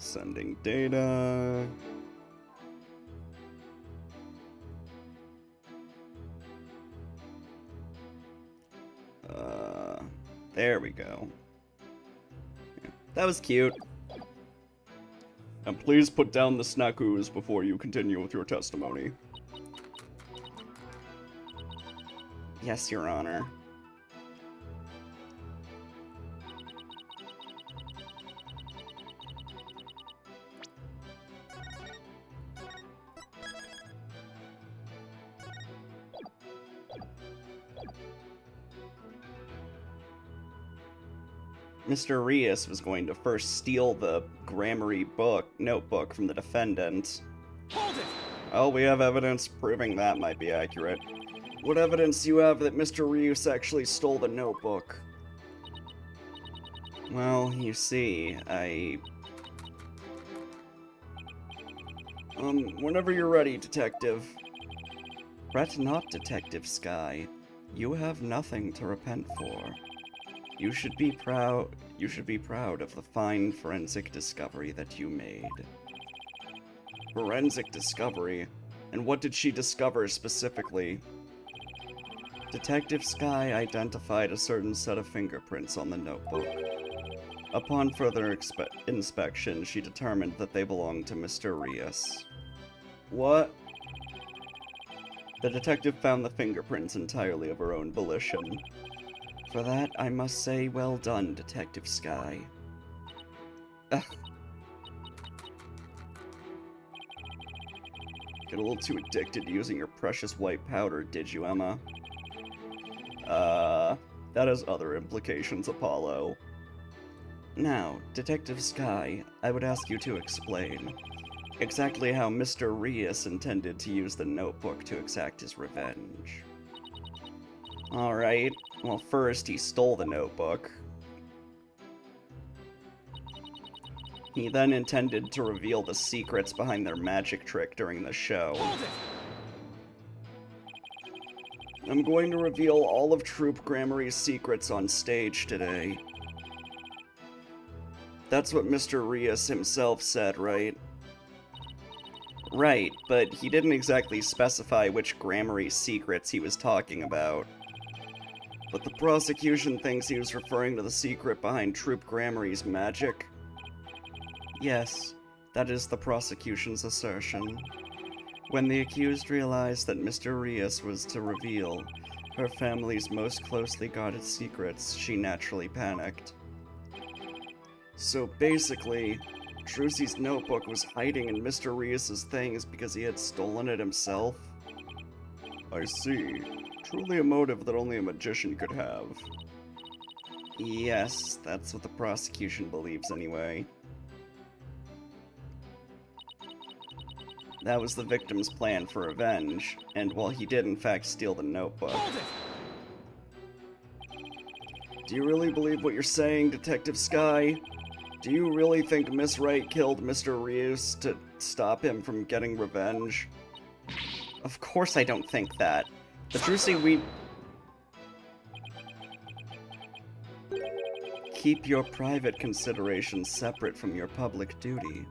Sending data. There we go. Yeah, that was cute. And please put down the snackoos before you continue with your testimony. Yes, Your Honor. Mr. Rios was going to first steal the grammary notebook from the defendant. Hold it! Oh, we have evidence proving that might be accurate. What evidence do you have that Mr. Rios actually stole the notebook? Well, you see, whenever you're ready, Detective. Fret not, Detective Sky. You have nothing to repent for. You should be proud of the fine forensic discovery that you made. Forensic discovery? And what did she discover specifically? Detective Sky identified a certain set of fingerprints on the notebook. Upon further inspection, she determined that they belonged to Mr. Rios. What? The detective found the fingerprints entirely of her own volition. For that, I must say, well done, Detective Sky. Ugh. Get a little too addicted to using your precious white powder, did you, Emma? That has other implications, Apollo. Now, Detective Sky, I would ask you to explain exactly how Mr. Rios intended to use the notebook to exact his revenge. Alright, well first he stole the notebook. He then intended to reveal the secrets behind their magic trick during the show. Hold it! I'm going to reveal all of Troop Grammary's secrets on stage today. That's what Mr. Rios himself said, right? Right, but he didn't exactly specify which Grammary secrets he was talking about. But the prosecution thinks he was referring to the secret behind Troop Grammary's magic. Yes, that is the prosecution's assertion. When the accused realized that Mr. Rios was to reveal her family's most closely guarded secrets, she naturally panicked. So basically, Trucy's notebook was hiding in Mr. Rios' things because he had stolen it himself? I see. Truly a motive that only a magician could have. Yes, that's what the prosecution believes anyway. That was the victim's plan for revenge, and while he did in fact steal the notebook. Hold it! Do you really believe what you're saying, Detective Sky? Do you really think Miss Wright killed Mr. Rios to stop him from getting revenge? Of course I don't think that. But Trucy, we... Keep your private considerations separate from your public duty.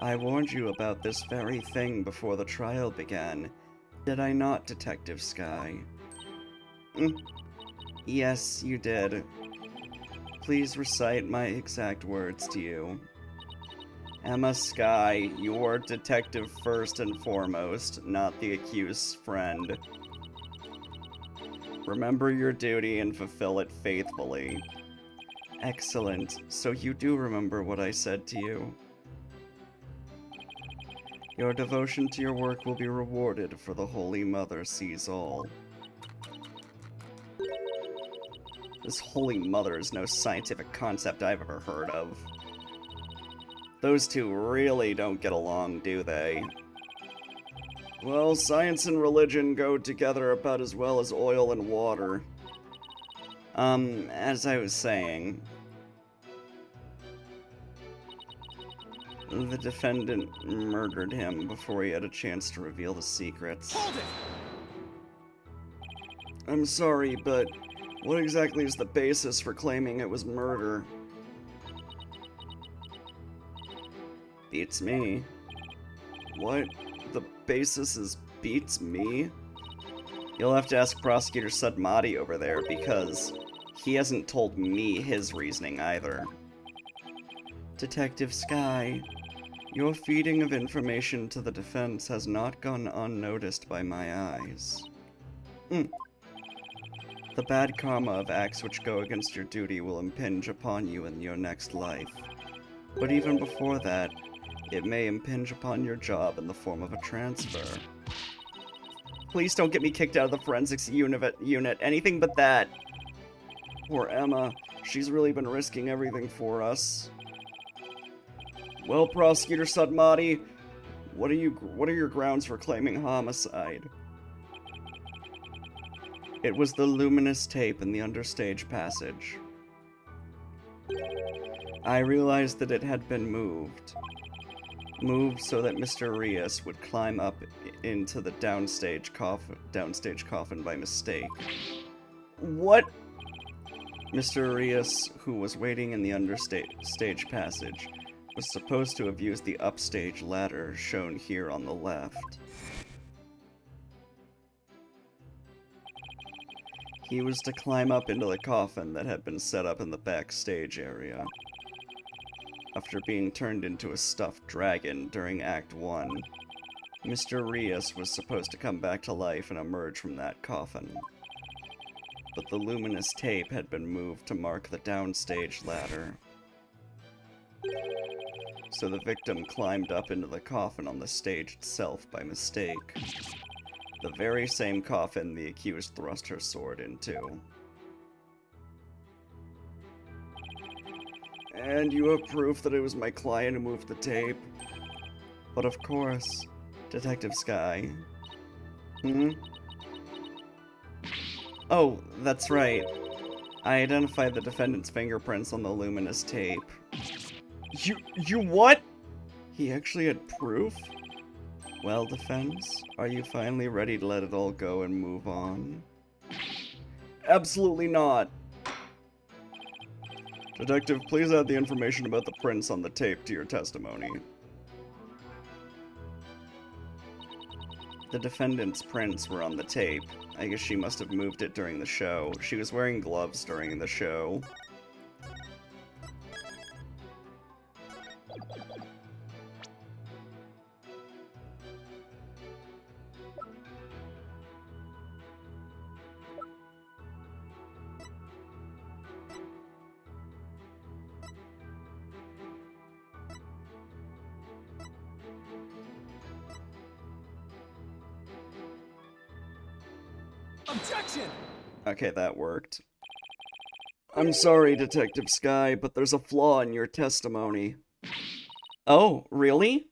I warned you about this very thing before the trial began. Did I not, Detective Sky? Yes, you did. Please recite my exact words to you. Emma Sky, you're detective first and foremost, not the accused's friend. Remember your duty and fulfill it faithfully. Excellent. So you do remember what I said to you. Your devotion to your work will be rewarded, for the Holy Mother sees all. This Holy Mother is no scientific concept I've ever heard of. Those two really don't get along, do they? Well, science and religion go together about as well as oil and water. As I was saying, the defendant murdered him before he had a chance to reveal the secrets. Hold it! I'm sorry, but what exactly is the basis for claiming it was murder? Beats me. What? The basis is beats me? You'll have to ask Prosecutor Sudmati over there, because he hasn't told me his reasoning either. Detective Sky, your feeding of information to the defense has not gone unnoticed by my eyes. The bad karma of acts which go against your duty will impinge upon you in your next life. But even before that, it may impinge upon your job in the form of a transfer. Please don't get me kicked out of the forensics unit. Anything but that. Poor Emma. She's really been risking everything for us. Well, Prosecutor Sudmati, what are your grounds for claiming homicide? It was the luminous tape in the understage passage. I realized that it had been moved. Moved so that Mr. Arias would climb up into the downstage coffin by mistake. What? Mr. Arias, who was waiting in the understage passage, was supposed to have used the upstage ladder shown here on the left. He was to climb up into the coffin that had been set up in the backstage area. After being turned into a stuffed dragon during Act 1, Mr. Arias was supposed to come back to life and emerge from that coffin. But the luminous tape had been moved to mark the downstage ladder. So the victim climbed up into the coffin on the stage itself by mistake. The very same coffin the accused thrust her sword into. And you have proof that it was my client who moved the tape? But of course, Detective Sky. Oh, that's right. I identified the defendant's fingerprints on the luminous tape. You what? He actually had proof? Well, defense, are you finally ready to let it all go and move on? Absolutely not. Detective, please add the information about the prints on the tape to your testimony. The defendant's prints were on the tape. I guess she must have moved it during the show. She was wearing gloves during the show. Objection! Okay, that worked. I'm sorry, Detective Sky, but there's a flaw in your testimony. Oh, really?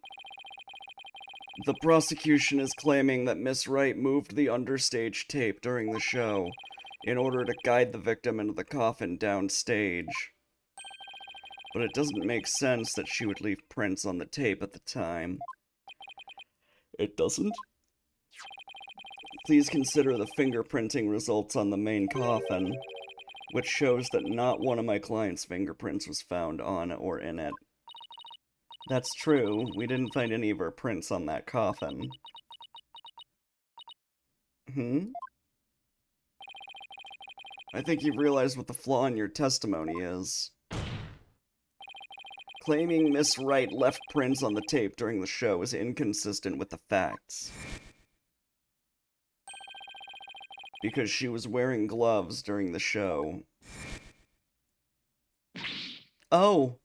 The prosecution is claiming that Miss Wright moved the understage tape during the show in order to guide the victim into the coffin downstage. But it doesn't make sense that she would leave prints on the tape at the time. It doesn't? Please consider the fingerprinting results on the main coffin, which shows that not one of my client's fingerprints was found on or in it. That's true, we didn't find any of her prints on that coffin. I think you've realized what the flaw in your testimony is. Claiming Miss Wright left prints on the tape during the show is inconsistent with the facts. Because she was wearing gloves during the show. Oh!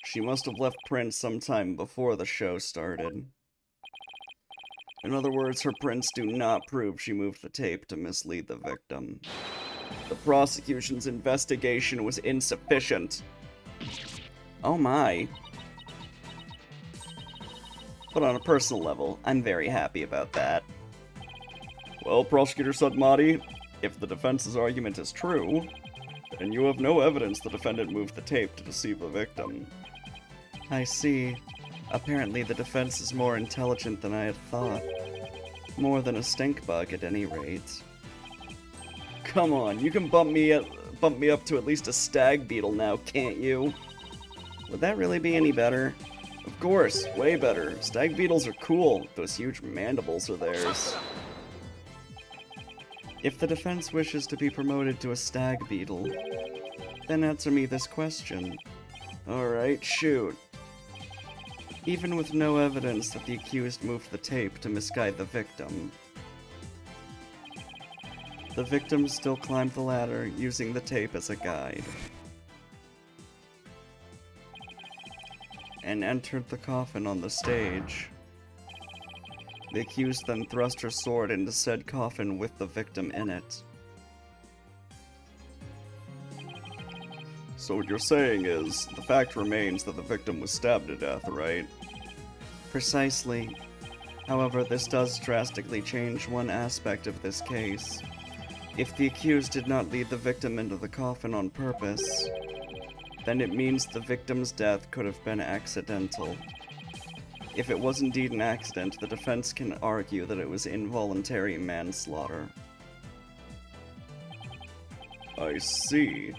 She must have left prints sometime before the show started. In other words, her prints do not prove she moved the tape to mislead the victim. The prosecution's investigation was insufficient. Oh my. But on a personal level, I'm very happy about that. Well, Prosecutor Sudmati, if the defense's argument is true, then you have no evidence the defendant moved the tape to deceive the victim. I see. Apparently the defense is more intelligent than I had thought. More than a stink bug, at any rate. Come on, you can bump me up to at least a stag beetle now, can't you? Would that really be any better? Of course, way better. Stag beetles are cool. Those huge mandibles are theirs. If the defense wishes to be promoted to a stag beetle, then answer me this question. Alright, shoot. Even with no evidence that the accused moved the tape to misguide the victim still climbed the ladder using the tape as a guide, and entered the coffin on the stage. The accused then thrust her sword into said coffin with the victim in it. So what you're saying is, the fact remains that the victim was stabbed to death, right? Precisely. However, this does drastically change one aspect of this case. If the accused did not lead the victim into the coffin on purpose, then it means the victim's death could have been accidental. If it was indeed an accident, the defense can argue that it was involuntary manslaughter. I see.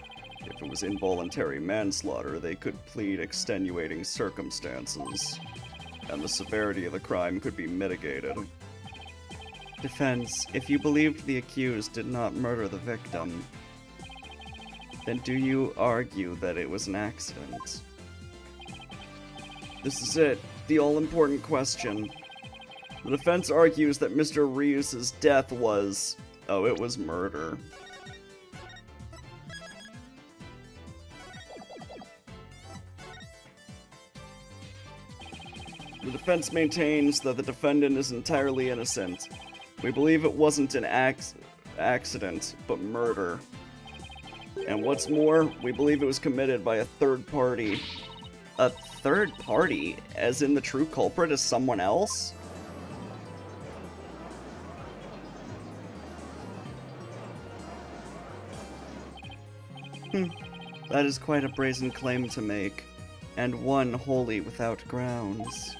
If it was involuntary manslaughter, they could plead extenuating circumstances, and the severity of the crime could be mitigated. Defense, if you believed the accused did not murder the victim, then do you argue that it was an accident? This is it, the all-important question. The defense argues that Mr. Reeves' death was... oh, it was murder. The defense maintains that the defendant is entirely innocent. We believe it wasn't an accident, but murder. And what's more, we believe it was committed by a third party. A third party? As in the true culprit is someone else? That is quite a brazen claim to make, and one wholly without grounds.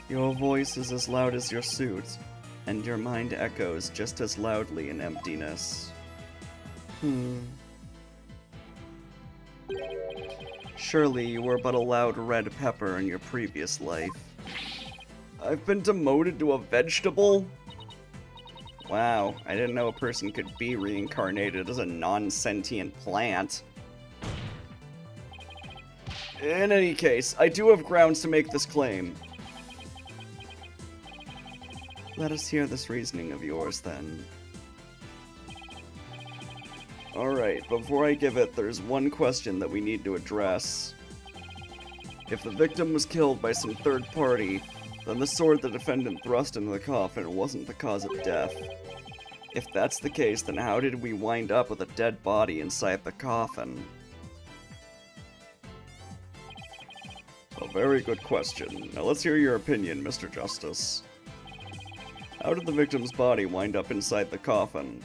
Your voice is as loud as your suit, and your mind echoes just as loudly in emptiness. Surely you were but a loud red pepper in your previous life. I've been demoted to a vegetable? Wow, I didn't know a person could be reincarnated as a non-sentient plant. In any case, I do have grounds to make this claim. Let us hear this reasoning of yours, then. Alright, before I give it, there's one question that we need to address. If the victim was killed by some third party, then the sword the defendant thrust into the coffin wasn't the cause of death. If that's the case, then how did we wind up with a dead body inside the coffin? A very good question. Now let's hear your opinion, Mr. Justice. How did the victim's body wind up inside the coffin?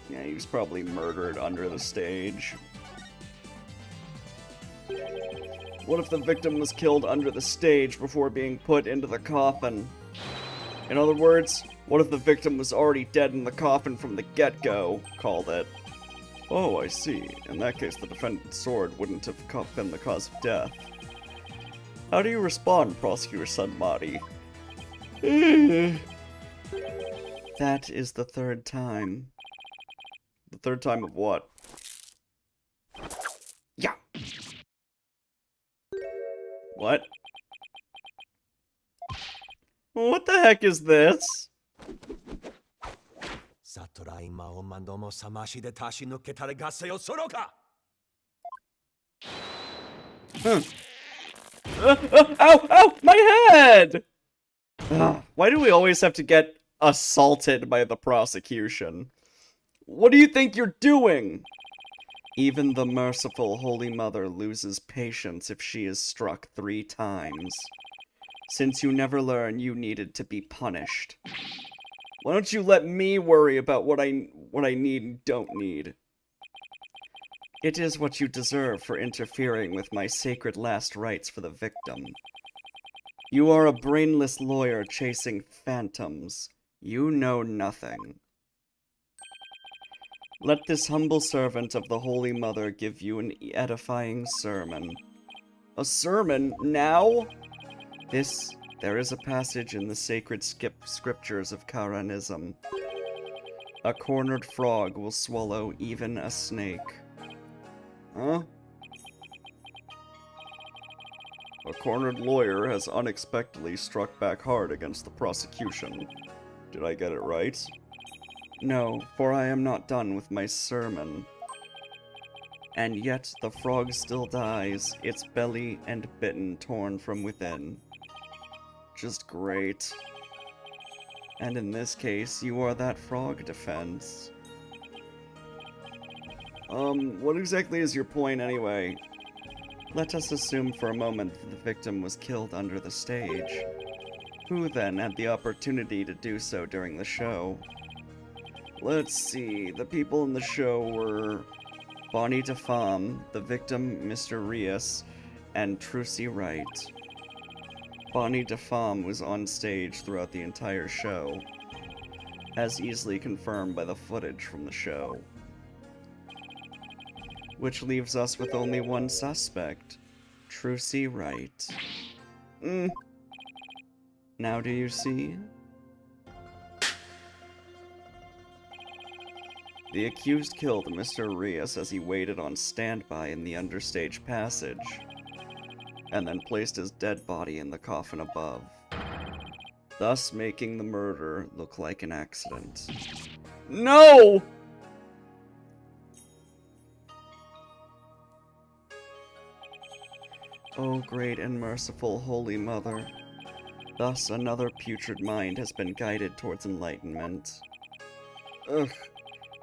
Yeah, he was probably murdered under the stage. What if the victim was killed under the stage before being put into the coffin? In other words, what if the victim was already dead in the coffin from the get-go? Called it. Oh, I see. In that case, the defendant's sword wouldn't have been the cause of death. How do you respond, Prosecutor Sunmati? That is the third time. The third time of what? Yeah. What? What the heck is this? Ow! Ow! My head! Why do we always have to get assaulted by the prosecution? What do you think you're doing? Even the merciful Holy Mother loses patience if she is struck 3 times. Since you never learn, you needed to be punished. Why don't you let me worry about what I need and don't need? It is what you deserve for interfering with my sacred last rites for the victim. You are a brainless lawyer chasing phantoms. You know nothing. Let this humble servant of the Holy Mother give you an edifying sermon. A sermon? Now? There is a passage in the sacred scriptures of Karanism. A cornered frog will swallow even a snake. Huh? A cornered lawyer has unexpectedly struck back hard against the prosecution. Did I get it right? No, for I am not done with my sermon. And yet the frog still dies, its belly and bitten torn from within. Just great. And in this case, you are that frog defense. What exactly is your point anyway? Let us assume for a moment that the victim was killed under the stage. Who then had the opportunity to do so during the show? Let's see, the people in the show were Bonnie DeFam, the victim Mr. Rios, and Trucy Wright. Bonnie DeFam was on stage throughout the entire show, as easily confirmed by the footage from the show. Which leaves us with only one suspect, Trucy Wright. Now do you see? The accused killed Mr. Rios as he waited on standby in the understage passage, and then placed his dead body in the coffin above, thus making the murder look like an accident. No! O great and merciful Holy Mother, thus another putrid mind has been guided towards enlightenment. Ugh,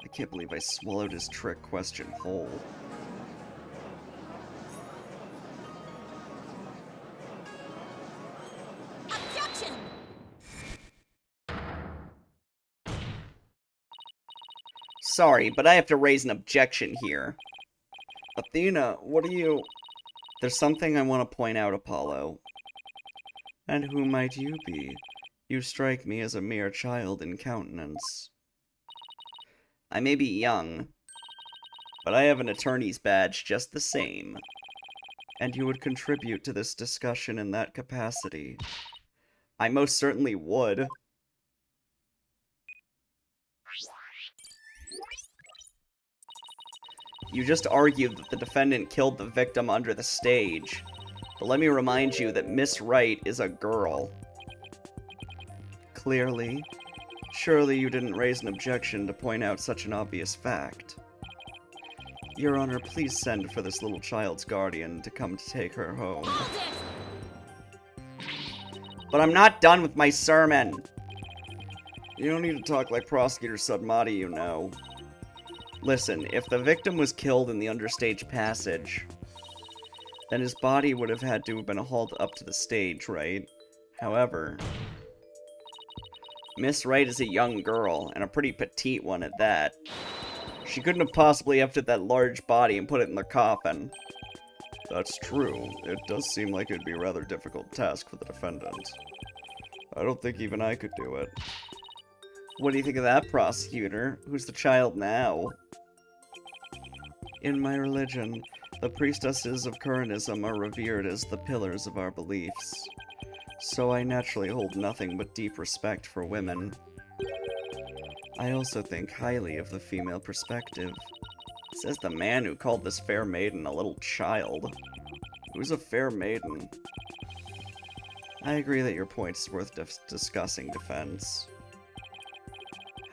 I can't believe I swallowed his trick question whole. Objection! Sorry, but I have to raise an objection here. Athena, what are you... There's something I want to point out, Apollo. And who might you be? You strike me as a mere child in countenance. I may be young, but I have an attorney's badge just the same. And you would contribute to this discussion in that capacity. I most certainly would. You just argued that the defendant killed the victim under the stage. But let me remind you that Miss Wright is a girl. Clearly. Surely you didn't raise an objection to point out such an obvious fact. Your Honor, please send for this little child's guardian to come to take her home. But I'm not done with my sermon! You don't need to talk like Prosecutor Sudmati, you know. Listen, if the victim was killed in the understage passage, then his body would have had to have been hauled up to the stage, right? However, Miss Wright is a young girl, and a pretty petite one at that. She couldn't have possibly lifted that large body and put it in the coffin. That's true. It does seem like it'd be a rather difficult task for the defendant. I don't think even I could do it. What do you think of that, prosecutor? Who's the child now? In my religion, the priestesses of Karanism are revered as the pillars of our beliefs. So I naturally hold nothing but deep respect for women. I also think highly of the female perspective. Says the man who called this fair maiden a little child. Who's a fair maiden? I agree that your point is worth discussing, defense.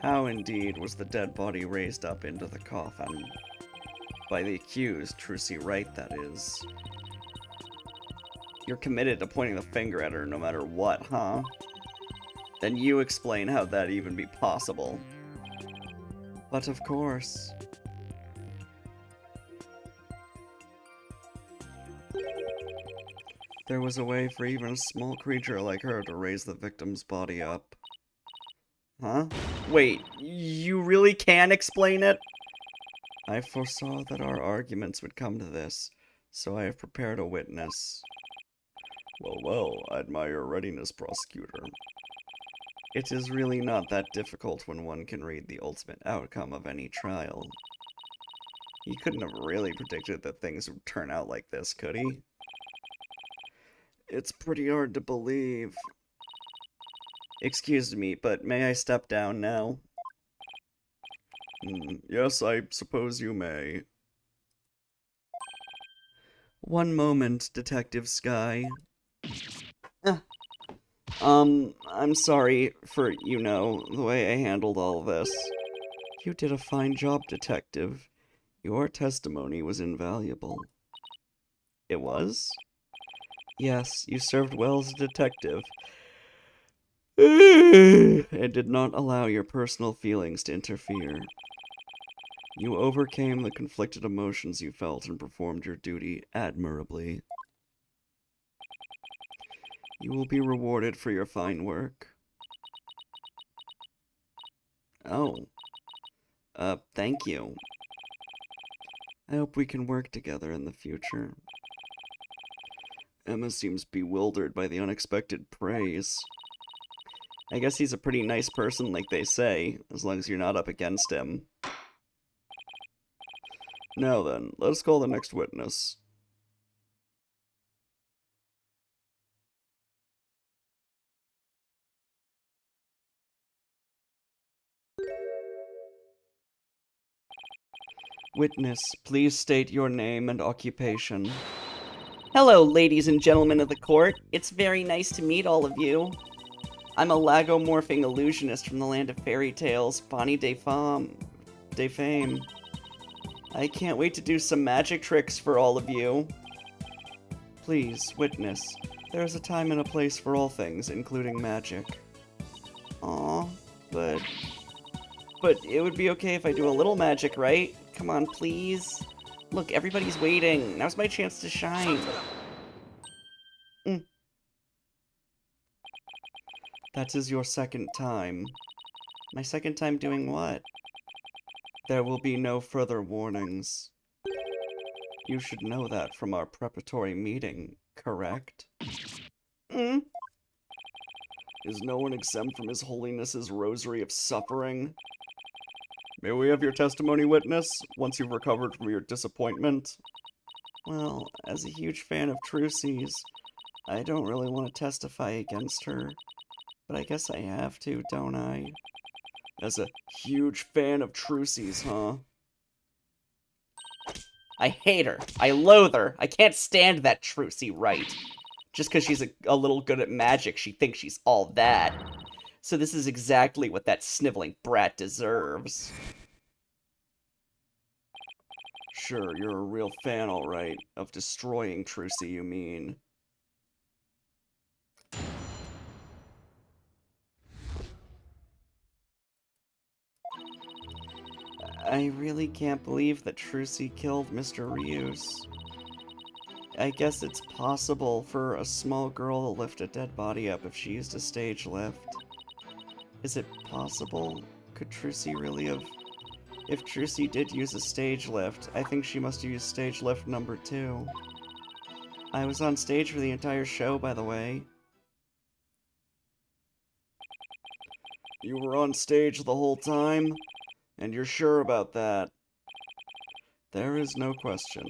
How indeed was the dead body raised up into the coffin? By the accused, Trucy Wright, that is. You're committed to pointing the finger at her no matter what, huh? Then you explain how that'd even be possible. But of course. There was a way for even a small creature like her to raise the victim's body up. Huh? Wait, you really can explain it? I foresaw that our arguments would come to this, so I have prepared a witness. Well, I admire your readiness, prosecutor. It is really not that difficult when one can read the ultimate outcome of any trial. He couldn't have really predicted that things would turn out like this, could he? It's pretty hard to believe. Excuse me, but may I step down now? Yes, I suppose you may. One moment, Detective Sky. I'm sorry for, the way I handled all this. You did a fine job, Detective. Your testimony was invaluable. It was? Yes, you served well as a detective. And did not allow your personal feelings to interfere. You overcame the conflicted emotions you felt and performed your duty admirably. You will be rewarded for your fine work. Oh. Thank you. I hope we can work together in the future. Emma seems bewildered by the unexpected praise. I guess he's a pretty nice person, like they say, as long as you're not up against him. Now then, let us call the next witness. Witness, please state your name and occupation. Hello, ladies and gentlemen of the court. It's very nice to meet all of you. I'm a lagomorphing illusionist from the land of fairy tales, Bonnie de Fame. I can't wait to do some magic tricks for all of you. Please, witness, there is a time and a place for all things, including magic. Aw, but it would be okay if I do a little magic, right? Come on, please. Look, everybody's waiting. Now's my chance to shine. That is your second time. My second time doing what? There will be no further warnings. You should know that from our preparatory meeting, correct? Is no one exempt from His Holiness's rosary of suffering? May we have your testimony, witness, once you've recovered from your disappointment? Well, as a huge fan of Trucy's, I don't really want to testify against her. But I guess I have to, don't I? As a huge fan of Trucy's, huh? I hate her. I loathe her. I can't stand that Trucy right. Just because she's a little good at magic, she thinks she's all that. So this is exactly what that sniveling brat deserves. Sure, you're a real fan, all right. Of destroying Trucy, you mean. I really can't believe that Trucy killed Mr. Rius. I guess it's possible for a small girl to lift a dead body up if she used a stage lift. Is it possible? Could Trucy really have... If Trucy did use a stage lift, I think she must have used stage lift number 2. I was on stage for the entire show, by the way. You were on stage the whole time? And you're sure about that? There is no question.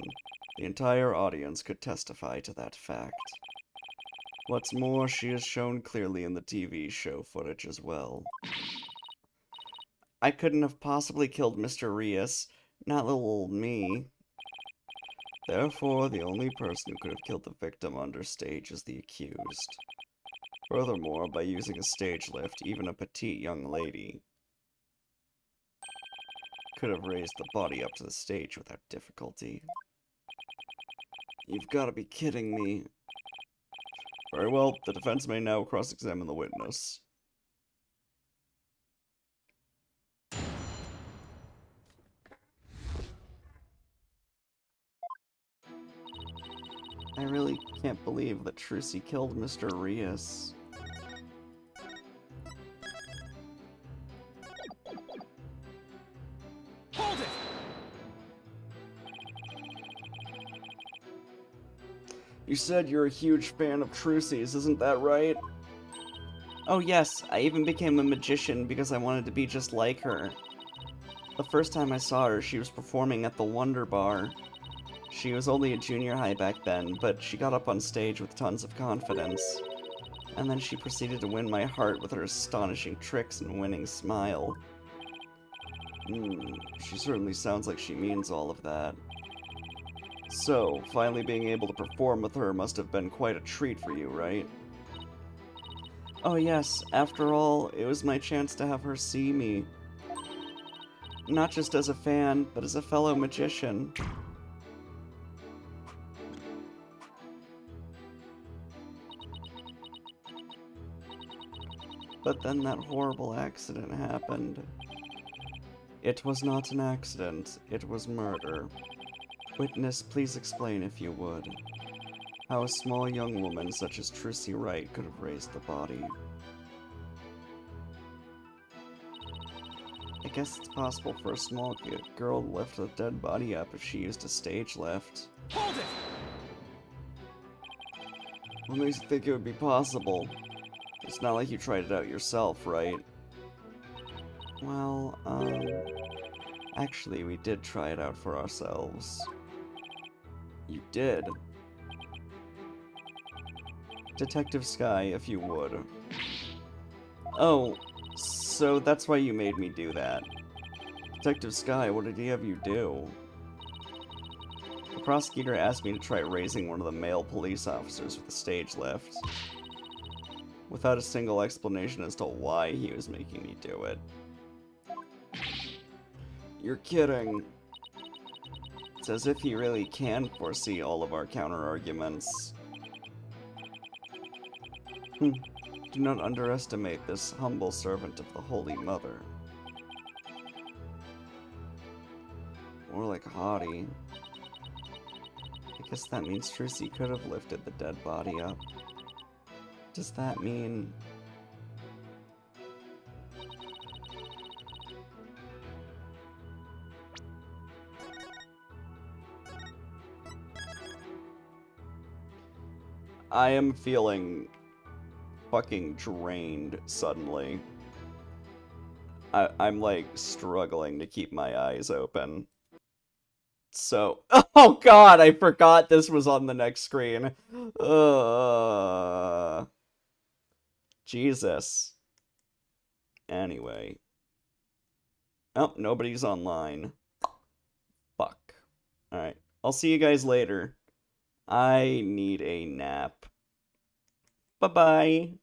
The entire audience could testify to that fact. What's more, she is shown clearly in the TV show footage as well. I couldn't have possibly killed Mr. Rius, not little old me. Therefore, the only person who could have killed the victim under stage is the accused. Furthermore, by using a stage lift, even a petite young lady could have raised the body up to the stage without difficulty. You've got to be kidding me. Very well, the defense may now cross-examine the witness. I really can't believe that Trucy killed Mr. Rius. Hold it! You said you're a huge fan of Trucy's, isn't that right? Oh yes, I even became a magician because I wanted to be just like her. The first time I saw her, she was performing at the Wonder Bar. She was only a junior high back then, but she got up on stage with tons of confidence. And then she proceeded to win my heart with her astonishing tricks and winning smile. She certainly sounds like she means all of that. So, finally being able to perform with her must have been quite a treat for you, right? Oh yes, after all, it was my chance to have her see me. Not just as a fan, but as a fellow magician. But then that horrible accident happened. It was not an accident, it was murder. Witness, please explain if you would. How a small young woman such as Trucy Wright could have raised the body. I guess it's possible for a small girl to lift a dead body up if she used a stage lift. Hold it! What makes you think it would be possible? It's not like you tried it out yourself, right? Well, actually we did try it out for ourselves. You did? Detective Sky, if you would. Oh, so that's why you made me do that. Detective Sky, what did he have you do? The prosecutor asked me to try raising one of the male police officers with a stage lift. Without a single explanation as to why he was making me do it. You're kidding. It's as if he really can foresee all of our counter-arguments. Do not underestimate this humble servant of the Holy Mother. More like haughty. I guess that means Trucy could have lifted the dead body up. Does that mean... I am feeling fucking drained suddenly. I'm like struggling to keep my eyes open. So, oh god, I forgot this was on the next screen. Jesus. Anyway. Oh, nobody's online. Fuck. Alright, I'll see you guys later. I need a nap. Bye-bye.